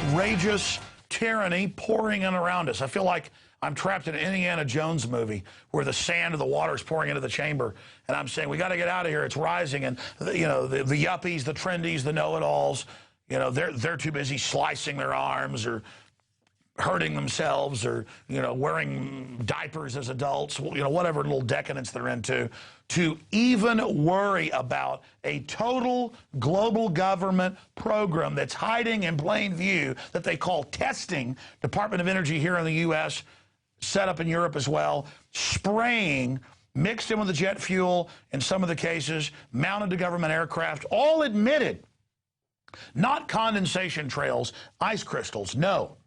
outrageous tyranny pouring in around us. I feel like I'm trapped in an Indiana Jones movie where the sand of the water is pouring into the chamber, and I'm saying, we got to get out of here. It's rising, and you know, the yuppies, the trendies, the know-it-alls, you know, they're too busy slicing their arms or hurting themselves, or, you know, wearing diapers as adults, you know, whatever little decadence they're into, to even worry about a total global government program that's hiding in plain view that they call testing. Department of Energy here in the U.S., set up in Europe as well, spraying, mixed in with the jet fuel in some of the cases, mounted to government aircraft, all admitted. Not condensation trails, ice crystals, no.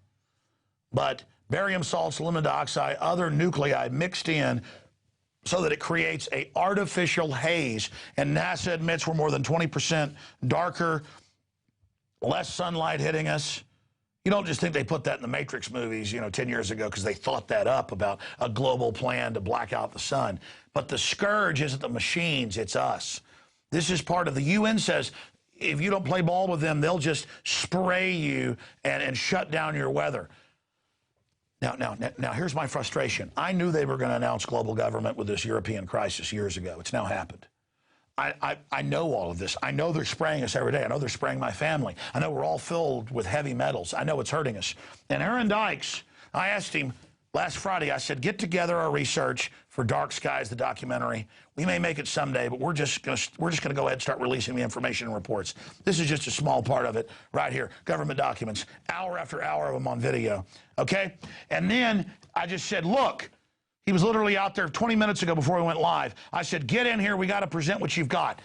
But barium salts, aluminum dioxide, other nuclei mixed in so that it creates an artificial haze. And NASA admits we're more than 20% darker, less sunlight hitting us. You don't just think they put that in the Matrix movies, you know, 10 years ago because they thought that up about a global plan to black out the sun. But the scourge isn't the machines, it's us. This is part of the UN says, if you don't play ball with them, they'll just spray you and shut down your weather. Now, here's my frustration. I knew they were going to announce global government with this European crisis years ago. It's now happened. I know all of this. I know they're spraying us every day. I know they're spraying my family. I know we're all filled with heavy metals. I know it's hurting us. And Aaron Dykes, I asked him last Friday, I said, get together our research for Dark Skies, the documentary. We may make it someday, but we're just going to go ahead and start releasing the information and reports. This is just a small part of it right here. Government documents, hour after hour of them on video, okay? And then I just said, look, he was literally out there 20 minutes ago before we went live. I said, get in here. We got to present what you've got.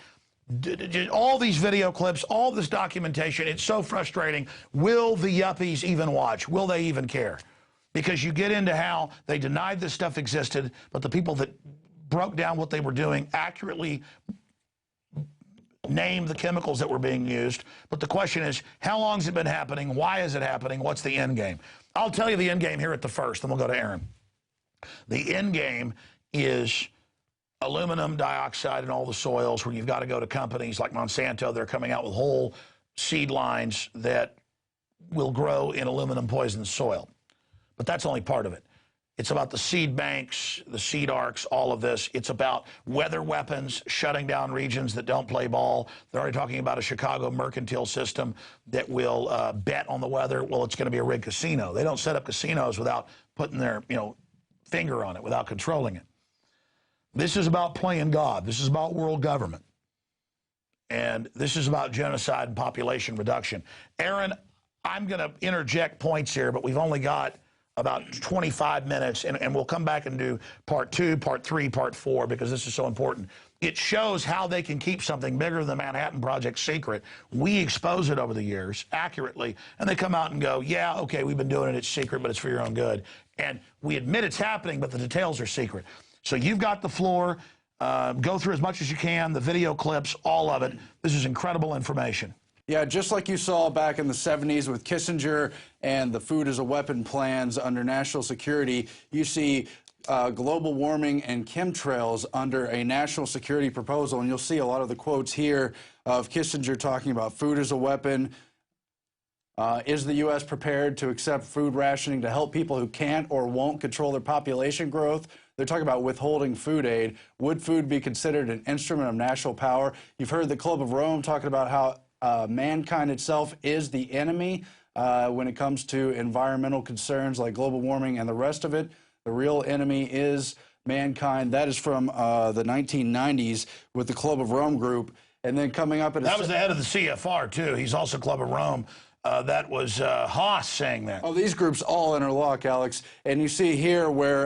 All these video clips, all this documentation, it's so frustrating. Will the yuppies even watch? Will they even care? Because you get into how they denied this stuff existed, but the people that broke down what they were doing accurately named the chemicals that were being used. But the question is, how long has it been happening? Why is it happening? What's the end game? I'll tell you the end game here at the first, then we'll go to Aaron. The end game is aluminum dioxide in all the soils, where you've got to go to companies like Monsanto. They're coming out with whole seed lines that will grow in aluminum poisoned soil. But that's only part of it. It's about the seed banks, the seed arcs, all of this. It's about weather weapons, shutting down regions that don't play ball. They're already talking about a Chicago mercantile system that will bet on the weather. Well, it's going to be a rigged casino. They don't set up casinos without putting their, finger on it, without controlling it. This is about playing God. This is about world government. And this is about genocide and population reduction. Aaron, I'm going to interject points here, but we've only got about 25 minutes, and we'll come back and do part 2, part 3, part 4, because this is so important. It shows how they can keep something bigger than the Manhattan Project secret. We expose it over the years accurately, and they come out and go, yeah, okay, we've been doing it, it's secret, but it's for your own good. And we admit it's happening, but the details are secret. So you've got the floor. Go through as much as you can, the video clips, all of it. This is incredible information. Yeah, just like you saw back in the 70s with Kissinger and the food as a weapon plans under national security, you see global warming and chemtrails under a national security proposal. And you'll see a lot of the quotes here of Kissinger talking about food as a weapon. Is the U.S. prepared to accept food rationing to help people who can't or won't control their population growth? They're talking about withholding food aid. Would food be considered an instrument of national power? You've heard the Club of Rome talking about how mankind itself is the enemy when it comes to environmental concerns like global warming and the rest of it. The real enemy is mankind. That is from the 1990s with the Club of Rome group. And then coming up at that was the head of the CFR, too. He's also Club of Rome. That was Haas saying that. Oh, these groups all interlock, Alex. And you see here where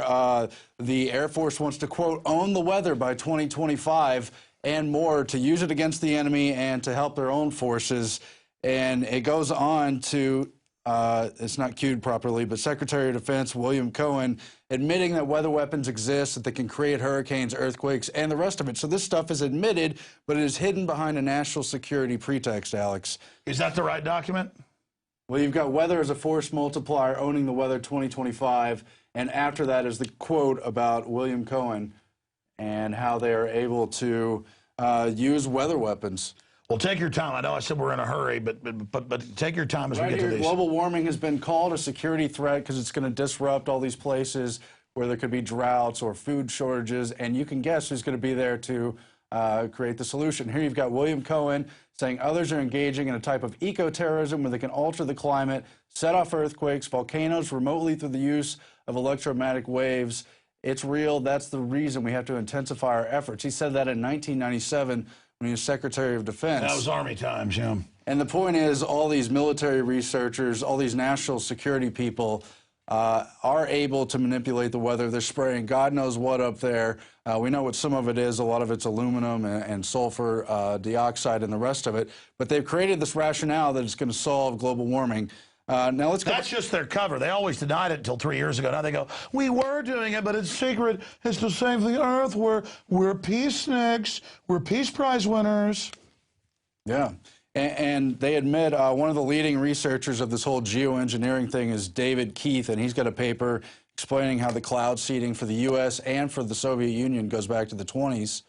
the Air Force wants to, quote, own the weather by 2025 and more, to use it against the enemy and to help their own forces. And it goes on to, it's not cued properly, but Secretary of Defense William Cohen admitting that weather weapons exist, that they can create hurricanes, earthquakes, and the rest of it. So this stuff is admitted, but it is hidden behind a national security pretext, Alex. Is that the right document? Well, you've got weather as a force multiplier, owning the weather 2025, and after that is the quote about William Cohen and how they are able to use weather weapons. Well, take your time. I know I said we're in a hurry, but take your time as we get to these. Global warming has been called a security threat because it's going to disrupt all these places where there could be droughts or food shortages, and you can guess who's going to be there to create the solution. Here you've got William Cohen saying others are engaging in a type of eco-terrorism where they can alter the climate, set off earthquakes, volcanoes remotely through the use of electromagnetic waves. It's real. That's the reason we have to intensify our efforts. He said that in 1997 when he was Secretary of Defense. That was Army times, yeah. And the point is, all these military researchers, all these national security people are able to manipulate the weather. They're spraying God knows what up there. We know what some of it is. A lot of it's aluminum and sulfur dioxide and the rest of it. But they've created this rationale that it's going to solve global warming. Now let's go. That's just their cover. They always denied it until 3 years ago. Now they go, we were doing it, but it's secret. It's to save the earth. We're peaceniks. We're Peace Prize winners. Yeah. And they admit one of the leading researchers of this whole geoengineering thing is David Keith, and he's got a paper explaining how the cloud seeding for the U.S. and for the Soviet Union goes back to the 20s.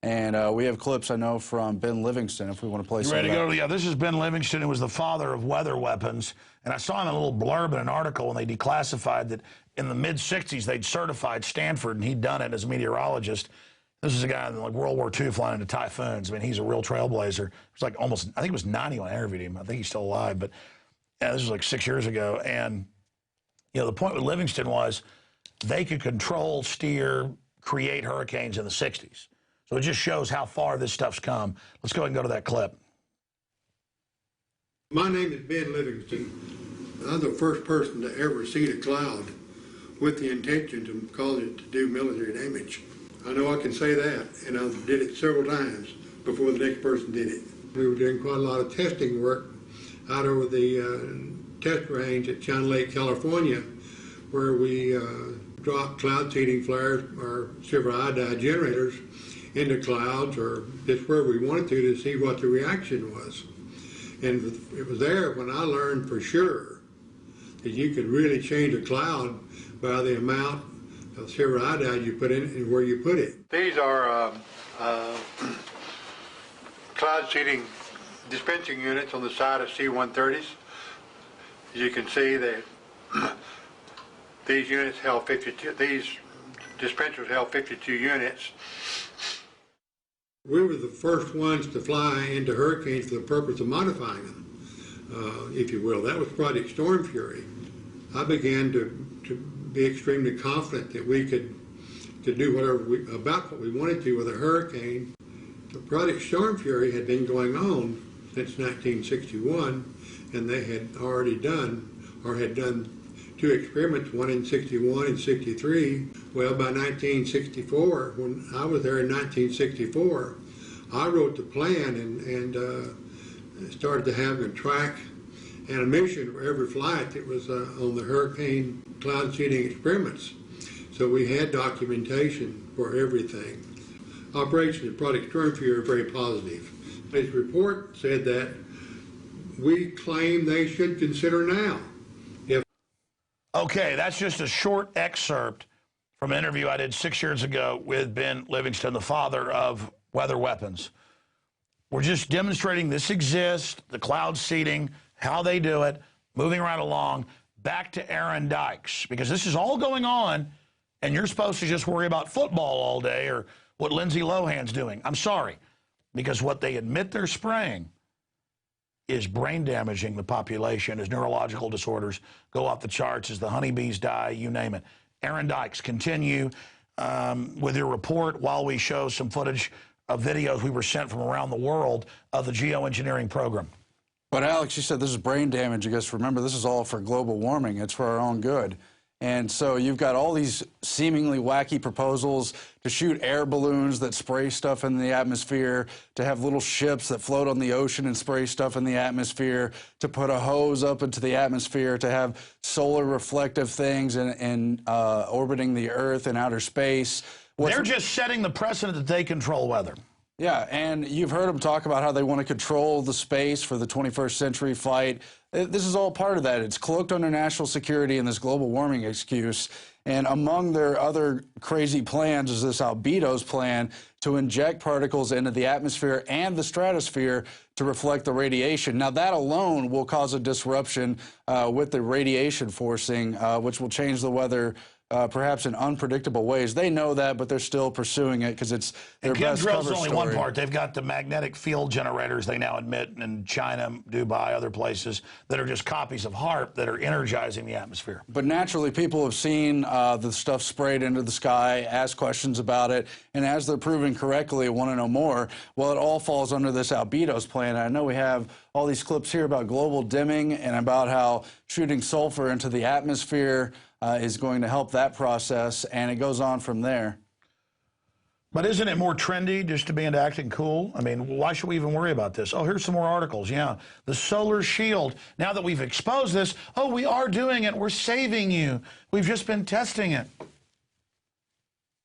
And we have clips, I know, from Ben Livingston, if we want to play some of that. Ready to go? Yeah, this is Ben Livingston, who was the father of weather weapons. And I saw him in a little blurb in an article when they declassified that in the mid-'60s they'd certified Stanford, and he'd done it as a meteorologist. This is a guy in like World War II flying into typhoons. I mean, he's a real trailblazer. It was like almost, I think it was 90 when I interviewed him. I think he's still alive, but yeah, this was like 6 years ago. And, you know, the point with Livingston was they could control, steer, create hurricanes in the 60s. So it just shows how far this stuff's come. Let's go ahead and go to that clip. My name is Ben Livingston. I'm the first person to ever see a cloud with the intention to cause it to do military damage. I know I can say that, and I did it several times before the next person did it. We were doing quite a lot of testing work out over the test range at China Lake, California, where we dropped cloud seeding flares or silver iodide generators into clouds, or just where we wanted to see what the reaction was. And it was there when I learned for sure that you could really change a cloud by the amount of silver iodide you put in and where you put it. These are cloud seeding dispensing units on the side of C-130s. As you can see, these units held 52. These dispensers held 52 units. We were the first ones to fly into hurricanes for the purpose of modifying them, if you will. That was Project Storm Fury. I began to be extremely confident that we could do whatever about what we wanted to with a hurricane. The Project Storm Fury had been going on since 1961, and they had already done, or had done, 2 experiments, one in 61 and 63. Well, by 1964, when I was there in 1964, I wrote the plan and started to have a track and a mission for every flight that was on the hurricane cloud seeding experiments. So we had documentation for everything. Operations at Project Storm Fury are very positive. His report said that we claim they should consider now. Okay, that's just a short excerpt from an interview I did 6 years ago with Ben Livingston, the father of weather weapons. We're just demonstrating this exists, the cloud seeding, how they do it, moving right along, back to Aaron Dykes, because this is all going on, and you're supposed to just worry about football all day or what Lindsay Lohan's doing. I'm sorry, because what they admit they're spraying is brain damaging the population as neurological disorders go off the charts, as the honeybees die, you name it. Aaron Dykes, continue with your report while we show some footage of videos we were sent from around the world of the geoengineering program. But Alex, you said this is brain damage. I guess remember, this is all for global warming. It's for our own good. And so you've got all these seemingly wacky proposals to shoot air balloons that spray stuff in the atmosphere, to have little ships that float on the ocean and spray stuff in the atmosphere, to put a hose up into the atmosphere, to have solar reflective things and orbiting the Earth in outer space. They're just setting the precedent that they control weather. Yeah, and you've heard them talk about how they want to control the space for the 21st century fight. This is all part of that. It's cloaked under national security and this global warming excuse. And among their other crazy plans is this albedo's plan to inject particles into the atmosphere and the stratosphere to reflect the radiation. Now, that alone will cause a disruption with the radiation forcing, which will change the weather perhaps in unpredictable ways. They know that, but they're still pursuing it because it's their best cover ChemTrail's only story. one part. They've got the magnetic field generators, they now admit, in China, Dubai, other places, that are just copies of HAARP that are energizing the atmosphere. But naturally, people have seen the stuff sprayed into the sky, asked questions about it, and as they're proving correctly, want to know more. Well, it all falls under this albedo's plan. I know we have all these clips here about global dimming and about how shooting sulfur into the atmosphere is going to help that process, and it goes on from there. But isn't it more trendy just to be into acting cool? I mean, why should we even worry about this? Oh, here's some more articles. Yeah, the solar shield. Now that we've exposed this, oh, we are doing it. We're saving you. We've just been testing it.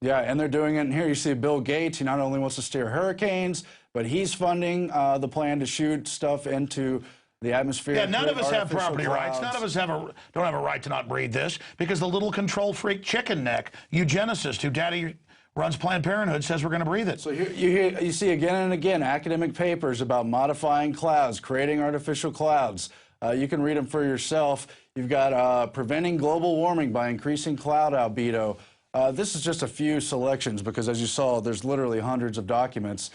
Yeah, and they're doing it. And here you see Bill Gates. He not only wants to steer hurricanes, but he's funding the plan to shoot stuff into the atmosphere. Yeah, none of us have property clouds. rights. None of us don't have a right to not breathe this because the little control freak chicken neck eugenicist who daddy runs Planned Parenthood says we're going to breathe it. So you see again and again academic papers about modifying clouds, creating artificial clouds. You can read them for yourself. You've got preventing global warming by increasing cloud albedo. This is just a few selections because, as you saw, there's literally hundreds of documents.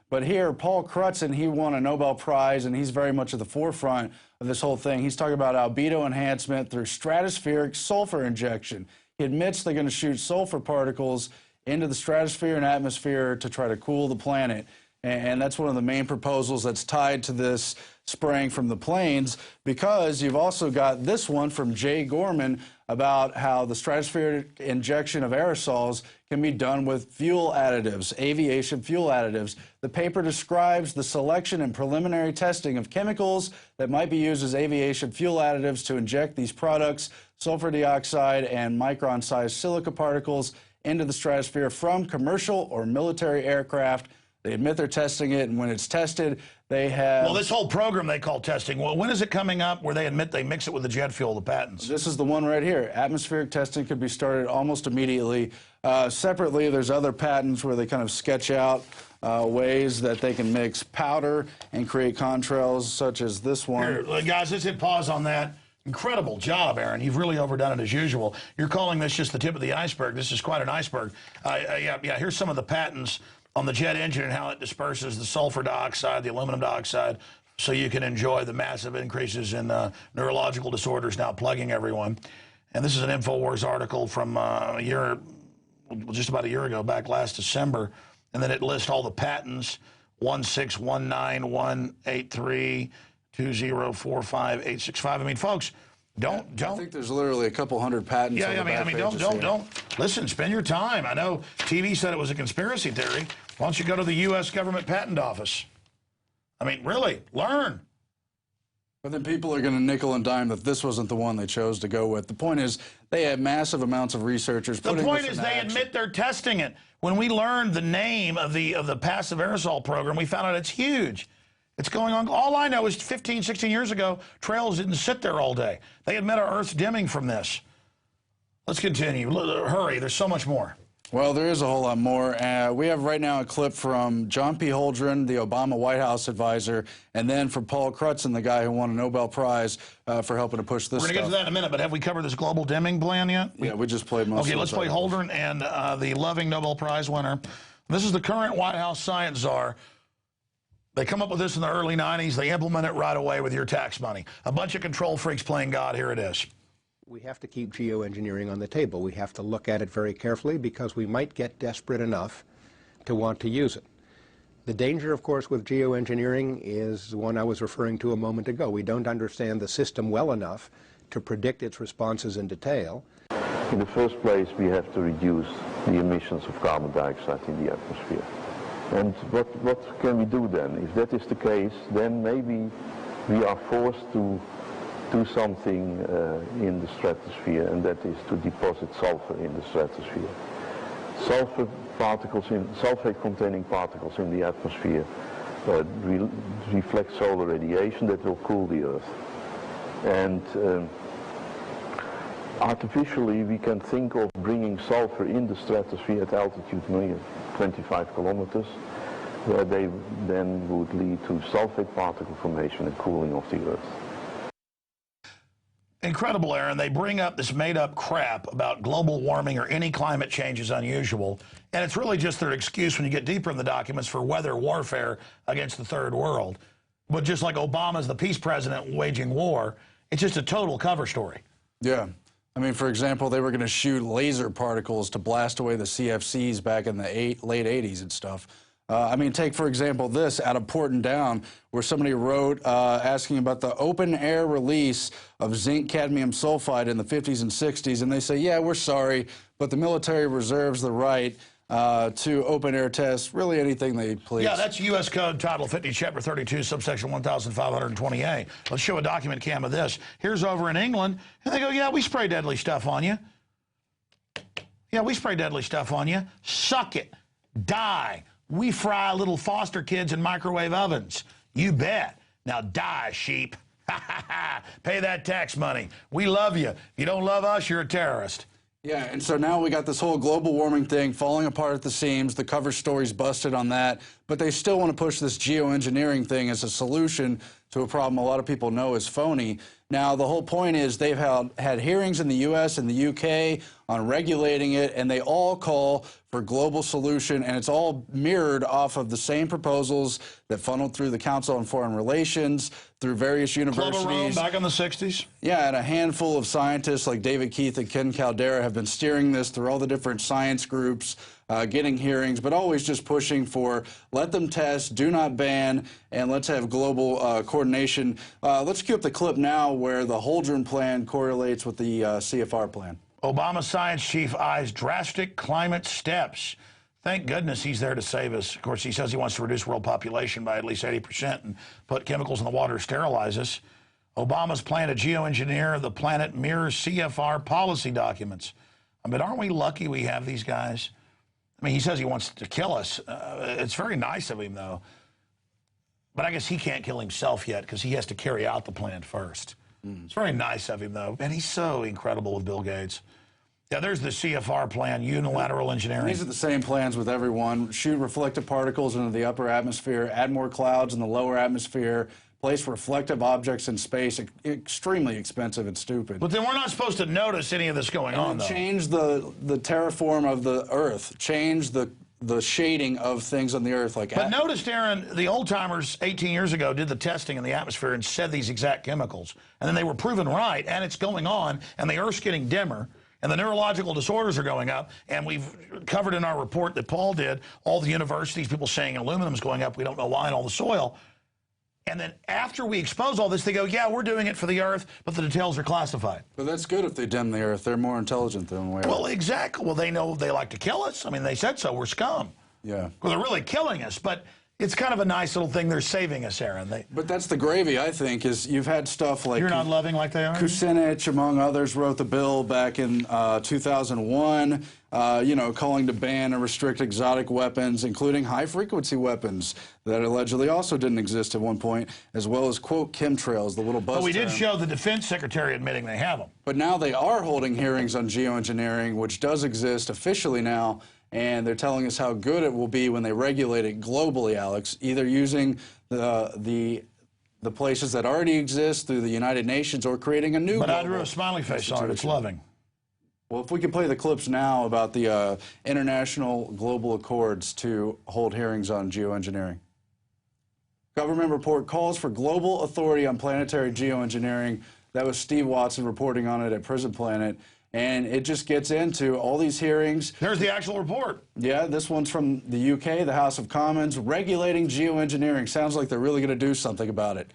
But here, Paul Crutzen, he won a Nobel Prize, and he's very much at the forefront of this whole thing. He's talking about albedo enhancement through stratospheric sulfur injection. He admits they're going to shoot sulfur particles into the stratosphere and atmosphere to try to cool the planet. And that's one of the main proposals that's tied to this spraying from the planes, because you've also got this one from Jay Gorman about how the stratospheric injection of aerosols can be done with fuel additives, aviation fuel additives. The paper describes the selection and preliminary testing of chemicals that might be used as aviation fuel additives to inject these products, sulfur dioxide and micron-sized silica particles, into the stratosphere from commercial or military aircraft. They admit they're testing it, and when it's tested, they have... Well, this whole program they call testing, well, when is it coming up where they admit they mix it with the jet fuel, the patents? This is the one right here. Atmospheric testing could be started almost immediately. Separately, there's other patents where they kind of sketch out ways that they can mix powder and create contrails, such as this one. Here, guys, let's hit pause on that. Incredible job, Aaron. You've really overdone it as usual. You're calling this just the tip of the iceberg. This is quite an iceberg. Yeah, here's some of the patents on the jet engine and how it disperses the sulfur dioxide, the aluminum dioxide, so you can enjoy the massive increases in neurological disorders now plaguing everyone. And this is an InfoWars article from just about a year ago, back last December. And then it lists all the patents, 1619183. 2045865. I mean, folks, don't. I think there's literally a couple hundred patents. Yeah, I mean, don't. Listen, spend your time. I know TV said it was a conspiracy theory. Why don't you go to the U.S. Government Patent Office? I mean, really, learn. But then people are going to nickel and dime that this wasn't the one they chose to go with. The point is, they have massive amounts of researchers. The point is, they admit they're testing it. When we learned the name of the passive aerosol program, we found out it's huge. It's going on. All I know is 15, 16 years ago, trails didn't sit there all day. They admit our Earth's dimming from this. Let's continue. Hurry. There's so much more. Well, there is a whole lot more. We have right now a clip from John P. Holdren, the Obama White House advisor, and then from Paul Crutzen, the guy who won a Nobel Prize for helping to push this We're going to get to that in a minute, but have we covered this global dimming plan yet? Yeah, we just played most of it. Okay, let's play Holdren and the loving Nobel Prize winner. This is the current White House science czar. They come up with this in the early 90s. They implement it right away with your tax money. A bunch of control freaks playing God. Here it is. We have to keep geoengineering on the table. We have to look at it very carefully because we might get desperate enough to want to use it. The danger, of course, with geoengineering is the one I was referring to a moment ago. We don't understand the system well enough to predict its responses in detail. In the first place, we have to reduce the emissions of carbon dioxide in the atmosphere. And what can we do then? If that is the case, then maybe we are forced to do something in the stratosphere, and that is to deposit sulfur in the stratosphere. sulfate-containing particles in the atmosphere reflect solar radiation that will cool the Earth. And artificially, we can think of bringing sulfur in the stratosphere at altitude 25 kilometers, where they then would lead to sulfate particle formation and cooling of the Earth. Incredible, Aaron. They bring up this made-up crap about global warming or any climate change is unusual, and it's really just their excuse when you get deeper in the documents for weather warfare against the third world. But just like Obama's the peace president waging war, it's just a total cover story. Yeah. I mean, for example, they were going to shoot laser particles to blast away the CFCs back in the late 80s and stuff. I mean, take, for example, this out of Porton Down, where somebody wrote asking about the open-air release of zinc cadmium sulfide in the 50s and 60s, and they say, yeah, we're sorry, but the military reserves the right to open-air test really anything they please. Yeah, that's U.S. Code Title 50, Chapter 32, subsection 1520A. Let's show a document cam of this. Here's over in England, and they go, yeah, we spray deadly stuff on you. Yeah, we spray deadly stuff on you. Suck it. Die. We fry little foster kids in microwave ovens. You bet. Now die, sheep. Pay that tax money. We love you. If you don't love us, you're a terrorist. Yeah, and so now we got this whole global warming thing falling apart at the seams. The cover story's busted on that, but they still want to push this geoengineering thing as a solution to a problem a lot of people know is phony. Now, the whole point is they've had hearings in the U.S. and the U.K. on regulating it, and they all call for global solution, and it's all mirrored off of the same proposals that funneled through the Council on Foreign Relations, through various universities. Global Rome back in the 60s? Yeah, and a handful of scientists like David Keith and Ken Caldera have been steering this through all the different science groups, getting hearings, but always just pushing for let them test, do not ban, and let's have global coordination. Let's cue up the clip now where the Holdren plan correlates with the CFR plan. Obama science chief eyes drastic climate steps. Thank goodness he's there to save us. Of course, he says he wants to reduce world population by at least 80% and put chemicals in the water to sterilize us. Obama's plan to geoengineer the planet mirrors CFR policy documents. I mean, aren't we lucky we have these guys? I mean, he says he wants to kill us. It's very nice of him, though. But I guess he can't kill himself yet because he has to carry out the plan first. It's very nice of him, though. And he's so incredible with Bill Gates. Yeah, there's the CFR plan, unilateral engineering. These are the same plans with everyone. Shoot reflective particles into the upper atmosphere, add more clouds in the lower atmosphere, place reflective objects in space. Extremely expensive and stupid. But then we're not supposed to notice any of this going on, though. Change the terraform of the Earth. Change the shading of things on the Earth. But notice, Aaron, the old-timers 18 years ago did the testing in the atmosphere and said these exact chemicals. And then they were proven right, and it's going on, and the Earth's getting dimmer, and the neurological disorders are going up. And we've covered in our report that Paul did, all the universities, people saying aluminum's going up, we don't know why, and all the soil. And then after we expose all this, they go, yeah, we're doing it for the Earth, but the details are classified. But that's good if they dim the Earth. They're more intelligent than we are. Well, exactly. Well, they know they like to kill us. I mean, they said so. We're scum. Yeah. Well, they're really killing us, but it's kind of a nice little thing. They're saving us, Aaron. But that's the gravy, I think, is you've had stuff like... You're not loving like they are? Kucinich, among others, wrote the bill back in 2001, you know, calling to ban and restrict exotic weapons, including high-frequency weapons that allegedly also didn't exist at one point, as well as, quote, chemtrails, the little buzz But we did term. show the defense secretary admitting they have them. But now they are holding hearings on geoengineering, which does exist officially now, and they're telling us how good it will be when they regulate it globally, Alex, either using the places that already exist through the United Nations or creating a new But I drew a smiley face on it. It's loving. Well, if we can play the clips now about the international global accords to hold hearings on geoengineering. Government report calls for global authority on planetary geoengineering. That was Steve Watson reporting on it at Prison Planet. And it just gets into all these hearings. There's the actual report. Yeah, this one's from the UK, the House of Commons, regulating geoengineering. Sounds like they're really going to do something about it.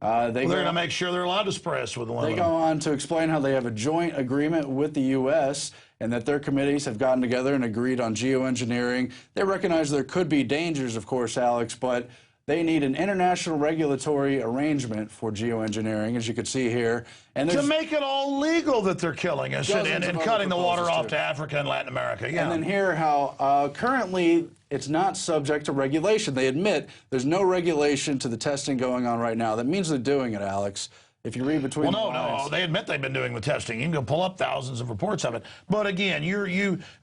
They're going to make sure they're allowed to spray us with aluminum. They go on to explain how they have a joint agreement with the U.S. and that their committees have gotten together and agreed on geoengineering. They recognize there could be dangers, of course, Alex, but They need an international regulatory arrangement for geoengineering, as you can see here. And to make it all legal that they're killing us and cutting the water off to Africa and Latin America. Yeah. And then here how currently it's not subject to regulation. They admit there's no regulation to the testing going on right now. That means they're doing it, Alex. If you read between the lines. No, they admit they've been doing the testing. You can go pull up thousands of reports of it. But again,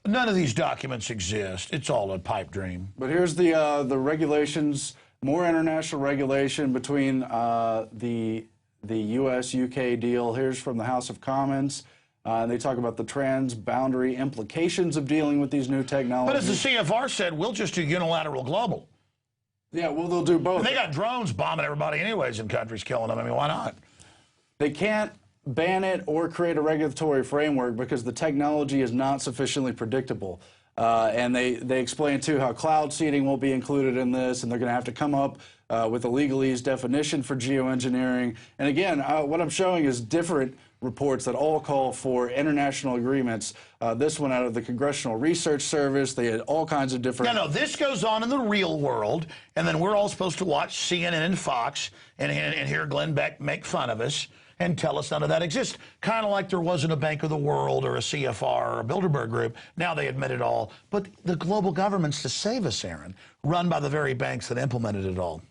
none of these documents exist. It's all a pipe dream. But here's the regulations. More international regulation between the U.S.-UK deal. Here's from the House of Commons. And they talk about the transboundary implications of dealing with these new technologies. But as the CFR said, we'll just do unilateral global. Yeah, well, they'll do both. And they got drones bombing everybody anyways in countries, killing them. I mean, why not? They can't ban it or create a regulatory framework because the technology is not sufficiently predictable. And they explain, too, how cloud seeding won't be included in this, and they're going to have to come up with a legalese definition for geoengineering. And again, what I'm showing is different reports that all call for international agreements. This one out of the Congressional Research Service. They had all kinds of different... No, this goes on in the real world, and then we're all supposed to watch CNN and Fox and hear Glenn Beck make fun of us and tell us none of that exists. Kind of like there wasn't a Bank of the World or a CFR or a Bilderberg Group. Now they admit it all. But the global government's to save us, Aaron, run by the very banks that implemented it all.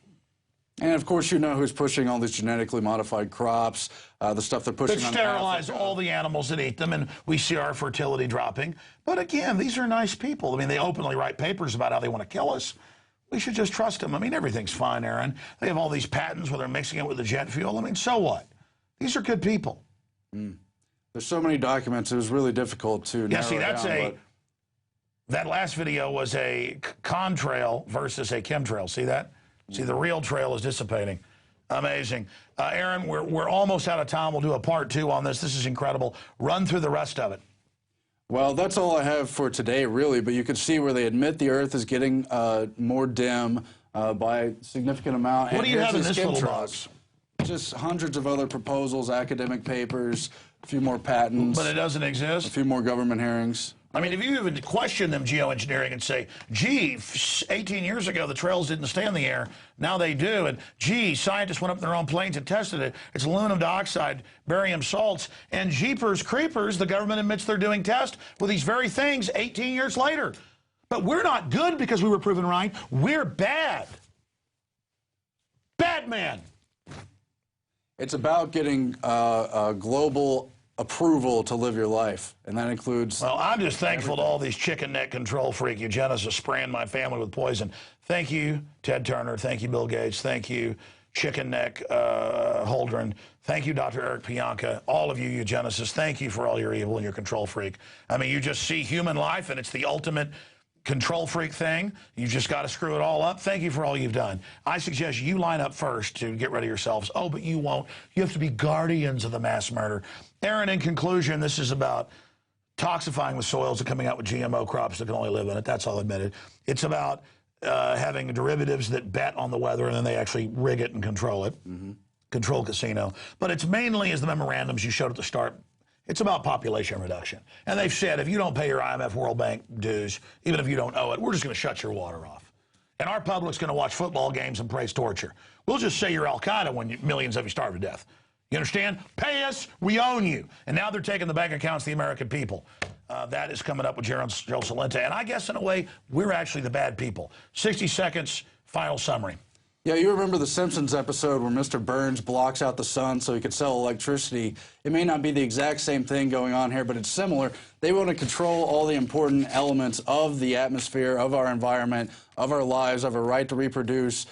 And, of course, you know who's pushing all these genetically modified crops, the stuff they're pushing that on sterilize Africa. all the animals that eat them, and we see our fertility dropping. But, again, these are nice people. I mean, they openly write papers about how they want to kill us. We should just trust them. I mean, everything's fine, Aaron. They have all these patents where they're mixing it with the jet fuel. I mean, so what? These are good people. There's so many documents, it was really difficult to narrow see, that's down, that last video was a ChemTrail versus a ChemTrail. See that? See, the real trail is dissipating. Amazing. Aaron, we're almost out of time. We'll do a part 2 on this. This is incredible. Run through the rest of it. Well, that's all I have for today, really, but you can see where they admit the Earth is getting more dim by a significant amount. What do you have in this little box? Just hundreds of other proposals, academic papers, a few more patents. But it doesn't exist? A few more government hearings. I mean, if you even question them geoengineering and say, gee, 18 years ago the trails didn't stay in the air, now they do, and gee, scientists went up in their own planes and tested it, it's aluminum dioxide, barium salts, and jeepers creepers, the government admits they're doing tests with these very things 18 years later. But we're not good because we were proven right, we're bad. Bad man. It's about getting global approval to live your life, and that includes... Well, I'm just thankful to all these chicken neck control freak eugenicists spraying my family with poison. Thank you, Ted Turner. Thank you, Bill Gates. Thank you, chicken neck Holdren. Thank you, Dr. Eric Pianka. All of you eugenicists, thank you for all your evil and your control freak. I mean, you just see human life, and it's the ultimate control freak thing. You've just got to screw it all up. Thank you for all you've done. I suggest you line up first to get rid of yourselves. Oh, but you won't. You have to be guardians of the mass murder. Aaron, in conclusion, this is about toxifying the soils and coming out with GMO crops that can only live in it. That's all admitted. It's about having derivatives that bet on the weather and then they actually rig it and control it. Control casino. But it's mainly, as the memorandums you showed at the start, it's about population reduction. And they've said if you don't pay your IMF World Bank dues, even if you don't owe it, we're just going to shut your water off. And our public's going to watch football games and praise torture. We'll just say you're Al-Qaeda when millions of you starve to death. You understand? Pay us, we own you. And now they're taking the bank accounts of the American people. That is coming up with Joe Salente. And I guess in a way, we're actually the bad people. 60 seconds, final summary. Yeah, you remember the Simpsons episode where Mr. Burns blocks out the sun so he could sell electricity. It may not be the exact same thing going on here, but it's similar. They want to control all the important elements of the atmosphere, of our environment, of our lives, of our right to reproduce.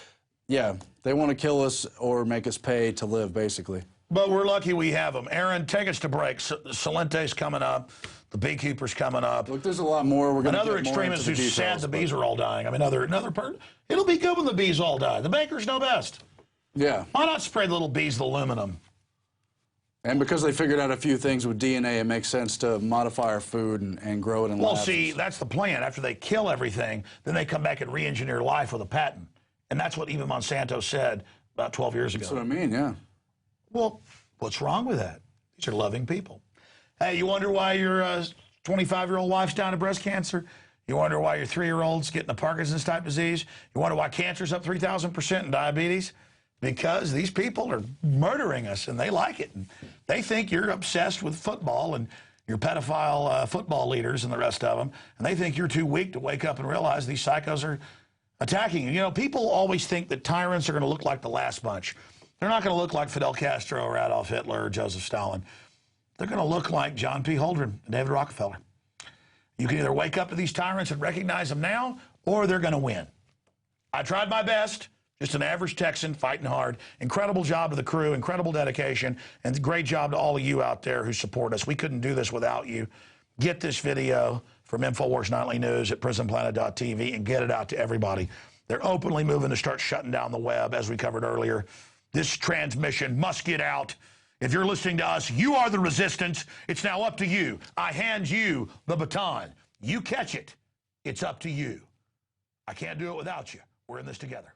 Yeah, they want to kill us or make us pay to live, basically. But we're lucky we have them. Aaron, take us to break. Salente's coming up. The beekeeper's coming up. Look, there's a lot more. We're going to Another extremist who's sad the bees are all dying. I mean, another part. It'll be good when the bees all die. The bankers know best. Yeah. Why not spray the little bees with aluminum? And because they figured out a few things with DNA, it makes sense to modify our food and grow it in labs. Well, see, that's the plan. After they kill everything, then they come back and re-engineer life with a patent. And that's what even Monsanto said about 12 years ago. That's what I mean, yeah. Well, what's wrong with that? These are loving people. Hey, you wonder why your 25-year-old wife's dying of breast cancer? You wonder why your 3-year-old's getting a Parkinson's type disease? You wonder why cancer's up 3,000% and diabetes? Because these people are murdering us, and they like it. And they think you're obsessed with football and your pedophile football leaders and the rest of them, and they think you're too weak to wake up and realize these psychos are attacking you. You know, people always think that tyrants are going to look like the last bunch. They're not going to look like Fidel Castro or Adolf Hitler or Joseph Stalin. They're going to look like John P. Holdren and David Rockefeller. You can either wake up to these tyrants and recognize them now, or they're going to win. I tried my best. Just an average Texan fighting hard. Incredible job to the crew, incredible dedication, and great job to all of you out there who support us. We couldn't do this without you. Get this video from InfoWars Nightly News at prisonplanet.tv and get it out to everybody. They're openly moving to start shutting down the web, as we covered earlier. This transmission must get out. If you're listening to us, you are the resistance. It's now up to you. I hand you the baton. You catch it. It's up to you. I can't do it without you. We're in this together.